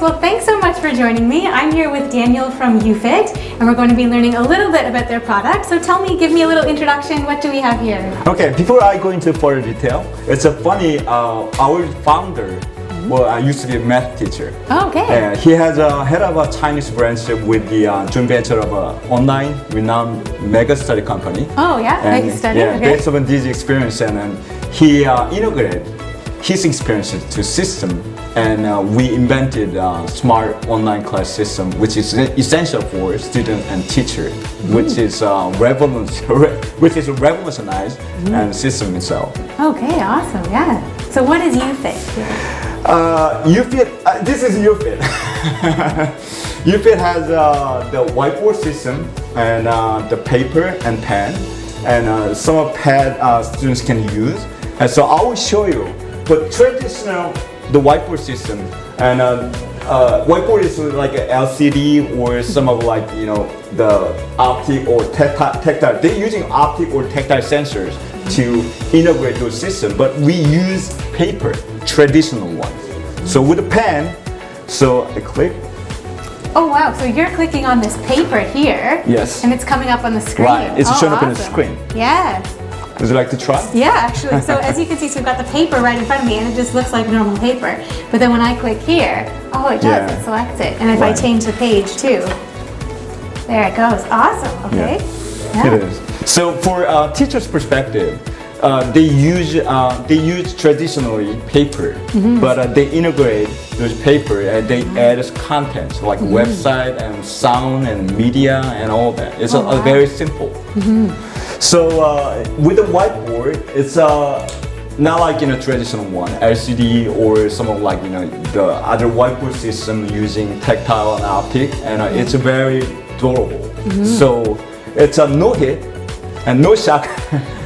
Well, thanks so much for joining me. I'm here with Daniel from Ufit, and we're going to be learning a little bit about their product. So tell me, give me a little introduction. What do we have here? Okay, before I go into further detail, it's a funny, our founder, well, I used to be a math teacher. Oh, okay. He has a head of a Chinese branch with the joint venture of an online renowned mega study company. Oh, yeah, mega study, yeah, okay. based on this experience, and he integrated his experiences to system, and we invented a smart online class system, which is essential for student and teacher, which is revolutionized and system itself. Okay, awesome, yeah. So what is Ufit? Ufit, this is Ufit. Ufit has the whiteboard system and the paper and pen, and some of pad students can use. And so I will show you. But traditional, the whiteboard system, and whiteboard is like an LCD or some of like, you know, the optic or tactile. They're using optic or tactile sensors to integrate those systems, but we use paper, traditional ones. So with a pen, so I click. Oh wow, so you're clicking on this paper here. Yes. And it's coming up on the screen. Right, it's showing up on the screen. Yes. Would you like to try? Yeah, actually. So as you can see, so we've got the paper right in front of me, and it just looks like normal paper. But then when I click here, oh, it does. It selects it. And if I change the page too, there it goes. Awesome. Okay. Yeah. It is. So for a teacher's perspective, they use traditionally paper, but they integrate those paper and they add content like website and sound and media and all that. It's very simple. So with the whiteboard, it's not like in a traditional one, LCD or some of like, you know, the other whiteboard system using tactile and optic, and it's very durable. So it's a no hit and no shock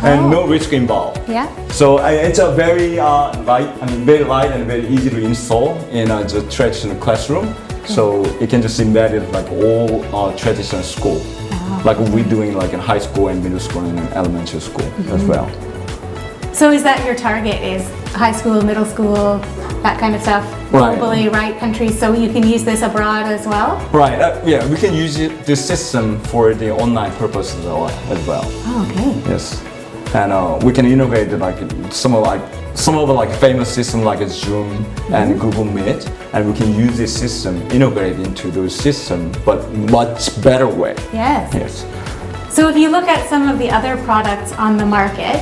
and no risk involved. Yeah. So it's a very very light and very easy to install in the traditional classroom. So you can just embed it like all traditional school. Like we're doing like in high school and middle school and elementary school as well. So is that your target, is high school, middle school, that kind of stuff? Right. Globally, right, countries, so you can use this abroad as well? Right, yeah, we can use this system for the online purposes as well. Oh, okay. Yes, and we can integrate like some of the famous systems like Zoom and Google Meet, and we can use this system integrate into those systems, but much better way. Yes. Yes. So if you look at some of the other products on the market,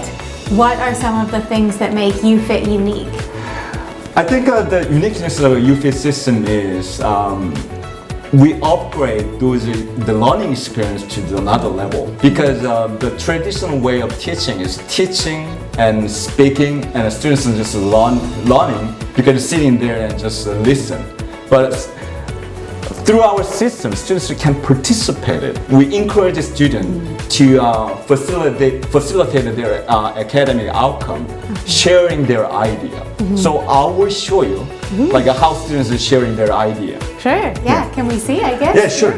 what are some of the things that make Ufit unique? I think the uniqueness of the Ufit system is we upgrade the learning experience to another level, because the traditional way of teaching is teaching and speaking, and the students are just learning because sitting there and just listen. But through our system, students can participate it. We encourage the students to facilitate their academic outcome, sharing their idea. So I will show you like how students are sharing their idea. Sure, yeah. Can we see, I guess? Yeah, sure.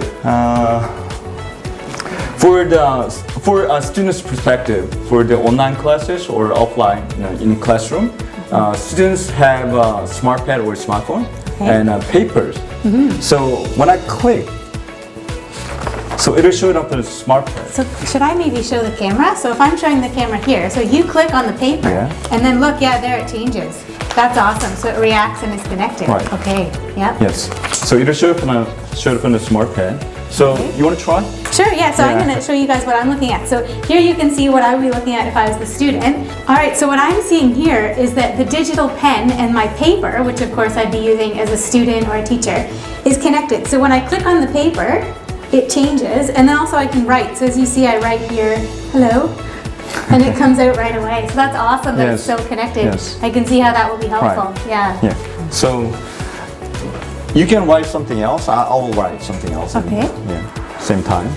For a student's perspective, for the online classes or offline, you know, in classroom, students have a smart pad or smartphone and papers. So when I click, so it'll show it up on the smart pad. So should I maybe show the camera? So if I'm showing the camera here, so you click on the paper, and then look, there it changes. That's awesome. So it reacts and is connected. Right. Okay. Yep. Yes. So it'll show up on the smart pad. So you want to try? Sure, yeah, so I'm going to show you guys what I'm looking at. So here you can see what I would be looking at if I was the student. All right, so what I'm seeing here is that the digital pen and my paper, which of course I'd be using as a student or a teacher, is connected. So when I click on the paper, it changes, and then also I can write. So as you see, I write here, hello, and it comes out right away. So that's awesome that it's so connected. Yes. I can see how that will be helpful. Right. Yeah. So you can write something else. I'll write something else. Okay. Same time.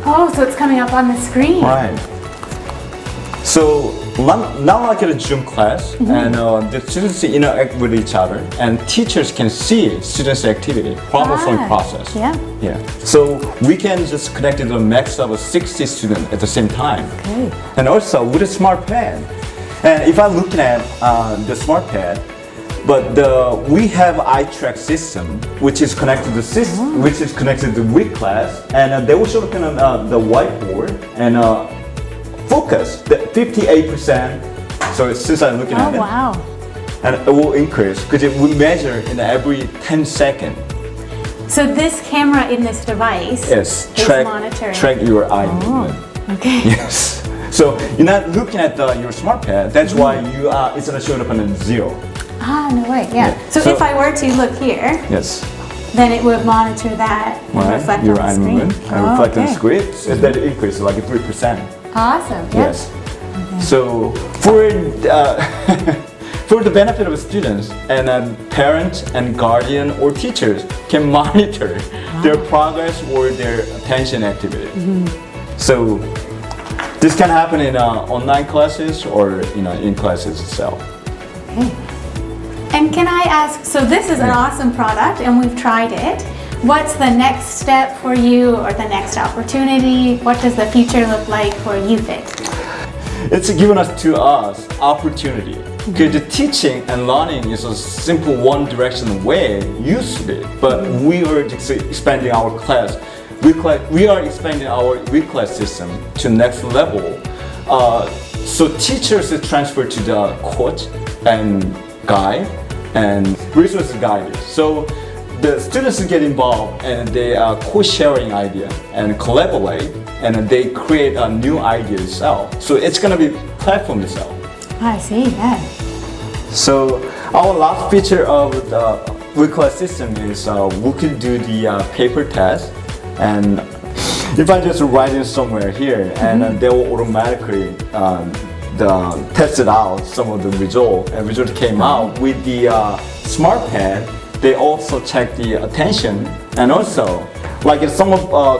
Oh, so it's coming up on the screen. Right. So now like in a Zoom class, and the students interact with each other, and teachers can see students' activity, problem-solving process. Yeah. So we can just connect to the max of 60 students at the same time. Okay. And also with a smart pad. And if I'm looking at the smart pad, But we have eye track system, which is connected to which is connected to week class, and they will show up on the whiteboard and focus the 58%. So since I'm looking at it, wow. and it will increase because it will measure in every 10 seconds. So this camera in this device is monitoring. Track your eye movement. Okay. Yes. So you're not looking at your smart pad. That's why it's gonna show up on a 0. Ah, no way. Yeah. So if I were to look here, yes, then it would monitor that and reflect your on the eye screen. movement and reflect on the screen. So that increase like 3%. Awesome. Yeah. Yes. Okay. So for the benefit of students and parents and guardian or teachers can monitor their progress or their attention activity. So this can happen in online classes or in classes itself. Okay. And can I ask, so this is an awesome product and we've tried it. What's the next step for you or the next opportunity? What does the future look like for Ufit? It's given to us opportunity. Because the teaching and learning is a simple one-direction way used to be, but we are expanding our class. We are expanding our week class system to next level. So teachers transfer to the coach and guide and resource guide. So the students get involved and they are co-sharing idea and collaborate and they create a new idea itself. So it's gonna be platform itself. I see, yeah. So our last feature of the week class system is we could do the paper test, and if I just write in somewhere here, and they will automatically test it out some of the result, and result came out with the smart pad. They also check the attention, and also like in some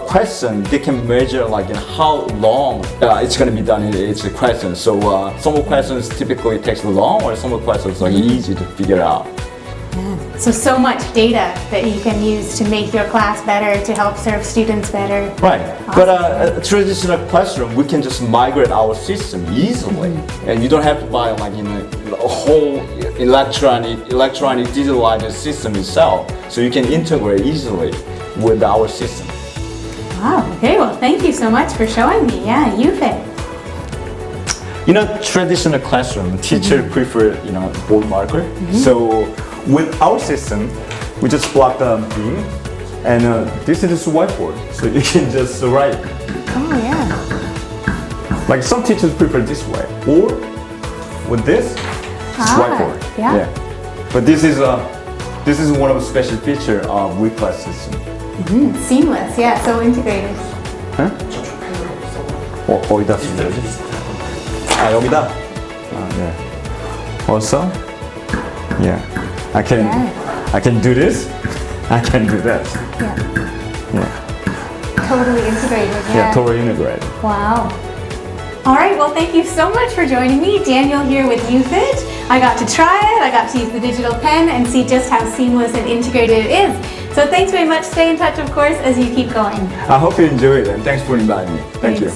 question they can measure like in how long it's going to be done in each question. So some questions typically takes long, or some questions are easy to figure out. Yeah. So much data that you can use to make your class better, to help serve students better. Right. Awesome. But a traditional classroom, we can just migrate our system easily, and you don't have to buy like a whole electronic digitalized system itself. So you can integrate easily with our system. Wow. Okay. Well, thank you so much for showing me. Yeah, Ufit. Traditional classroom, teacher prefer board marker. So with our system, we just block the beam, and this is just whiteboard, so you can just write. Oh yeah. Like some teachers prefer this way, or with this whiteboard. Yeah. But this is one of the special feature of week class system. Seamless. Yeah. So integrated. 어디다 쓰는 거지? 여기다. 네. Also, yeah. I can do this. I can do that. Yeah. Totally integrated. Yeah, totally integrated. Wow. All right, well, thank you so much for joining me. Daniel here with Ufit. I got to try it, I got to use the digital pen and see just how seamless and integrated it is. So thanks very much. Stay in touch, of course, as you keep going. I hope you enjoyed it, and thanks for inviting me. Thank you.